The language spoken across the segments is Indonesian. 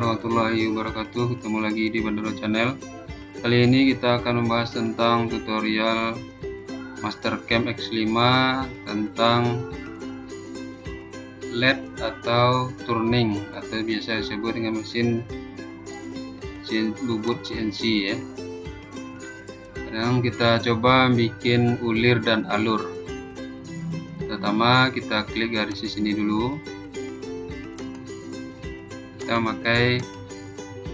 warahmatullahi wabarakatuh. Ketemu lagi di Bandaro Channel. Kali ini kita akan membahas tentang tutorial Mastercam X5 tentang LED atau turning, atau biasa disebut dengan mesin bubut CNC ya. Sekarang kita coba bikin ulir dan alur. Pertama kita klik garis di sini dulu. Kita memakai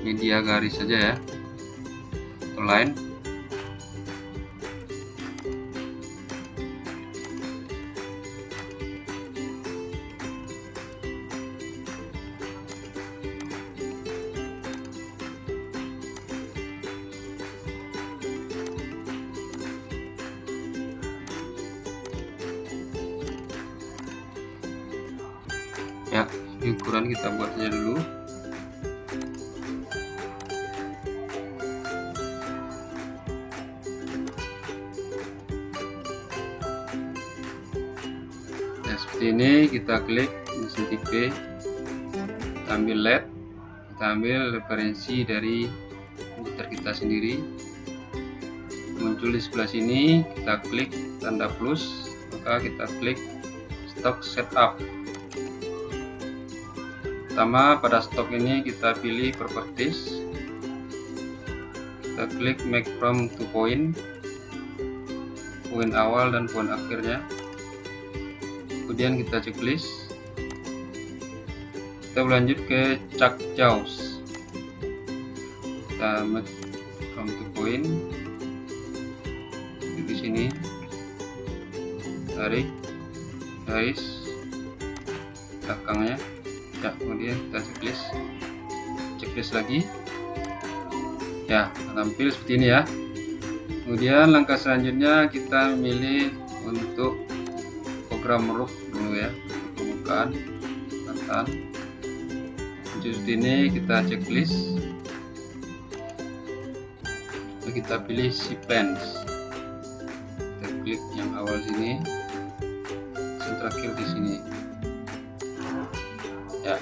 media garis saja ya, atau line. Ya, ukuran kita buat saja dulu. Nah, seperti ini kita klik mesin tipe, kita ambil LED, kita ambil referensi dari komputer kita sendiri. Muncul di sebelah sini, kita klik tanda plus, maka kita klik stock setup. Pertama, pada stok ini kita pilih properties, kita klik make from to point, poin awal dan poin akhirnya. Kemudian kita checklist, kita berlanjut ke chuck jaws, kita make from to point, di sini tarik garis belakangnya ya, kemudian kita checklist lagi ya, tampil seperti ini ya. Kemudian langkah selanjutnya kita memilih untuk program roof dulu ya, permukaan kelihatan. Seperti ini kita checklist, lalu kita pilih sequence, kita klik yang awal sini, yang terakhir di sini ya.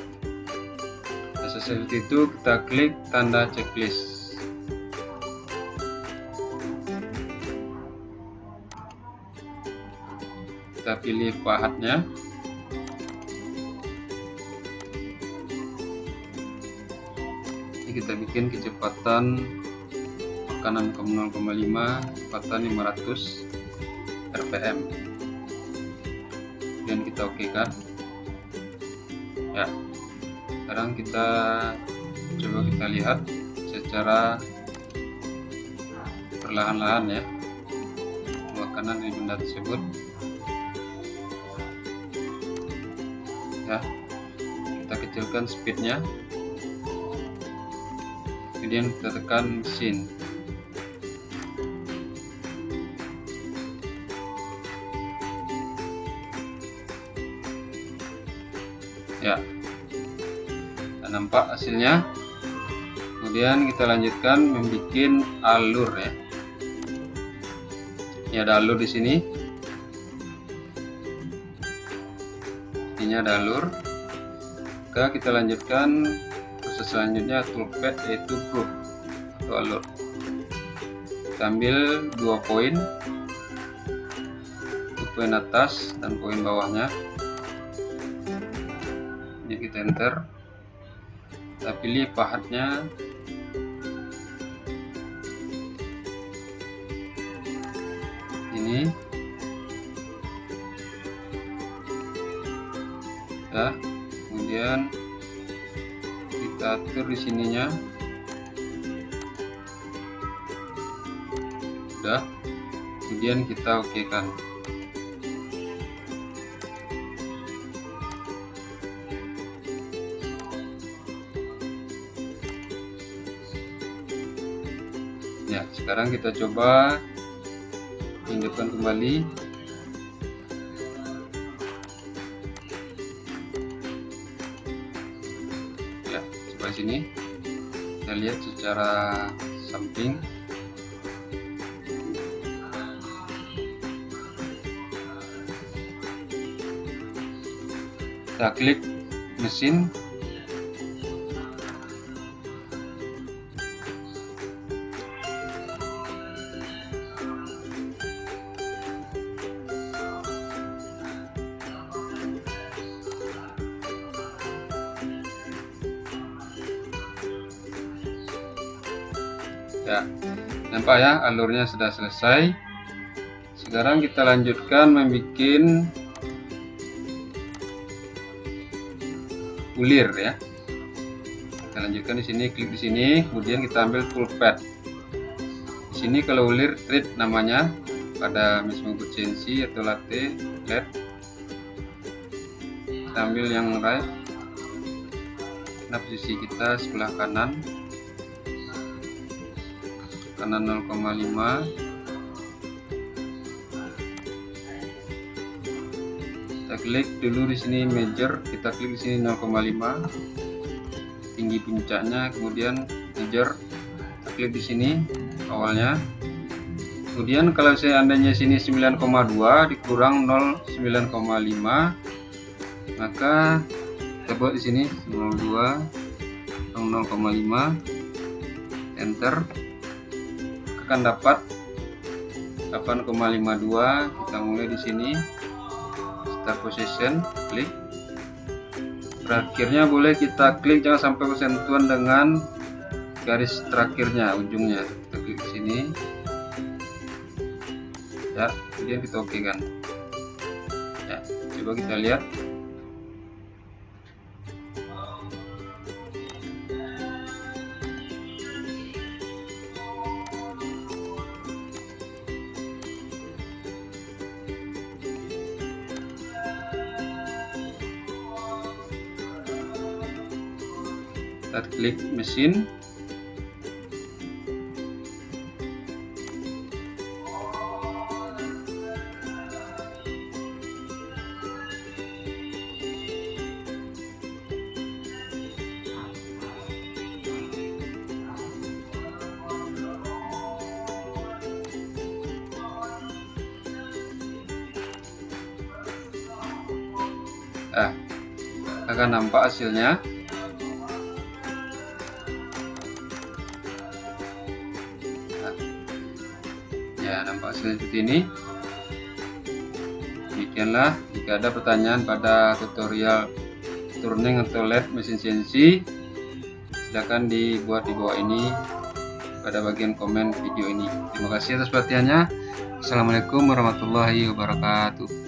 Nah, seperti itu kita klik tanda checklist. Kita pilih pahatnya, ini kita bikin kecepatan tekanan 0,5, kecepatan 500 rpm, dan kita oke kan ya. Sekarang kita coba kita lihat secara perlahan-lahan ya makanan di benda tersebut ya. Kita kecilkan speednya, kemudian kita tekan mesin ya. Nah, nampak hasilnya. Kemudian kita lanjutkan membuat alur ya. Ini ada alur di sini. Ini ada alur. Maka kita lanjutkan proses selanjutnya toolpad, yaitu group atau alur. Kita ambil 2 poin, poin atas dan poin bawahnya. Ini kita enter, kita pilih pahatnya, ini ya. Kemudian kita atur di sininya, udah. Kemudian kita oke kan. Ya, sekarang kita coba hidupkan kembali. Ya, coba sini kita lihat secara samping. Kita klik mesin, Ya, nampak ya, alurnya sudah selesai. Sekarang kita lanjutkan membuat bulir ya. Kita lanjutkan di sini, klik di sini, kemudian kita ambil pulpet. Di sini kalau bulir treat namanya, pada Mesmo CNC atau latte LED. Kita ambil yang right. Nah, posisi kita sebelah kanan 0,5. Kita klik dulu di sini measure, kita klik di sini 0,5 tinggi puncaknya, kemudian measure, kita klik di sini awalnya. Kemudian kalau seandainya sini 9,2 dikurang 9,5, maka kita buat di sini 02 0,5, enter, akan dapat 8,52. Kita mulai di sini start position, klik. Terakhirnya boleh kita klik, jangan sampai bersentuhan dengan garis terakhirnya, ujungnya. Kita klik di sini ya, kemudian kita oke kan ya. Coba kita lihat. Kita klik mesin, akan nampak hasilnya. Ya, nampak hasilnya seperti ini. Demikianlah, jika ada pertanyaan pada tutorial turning atau LED mesin CNC, silakan dibuat di bawah ini pada bagian komen video ini. Terima kasih atas perhatiannya. Assalamualaikum warahmatullahi wabarakatuh.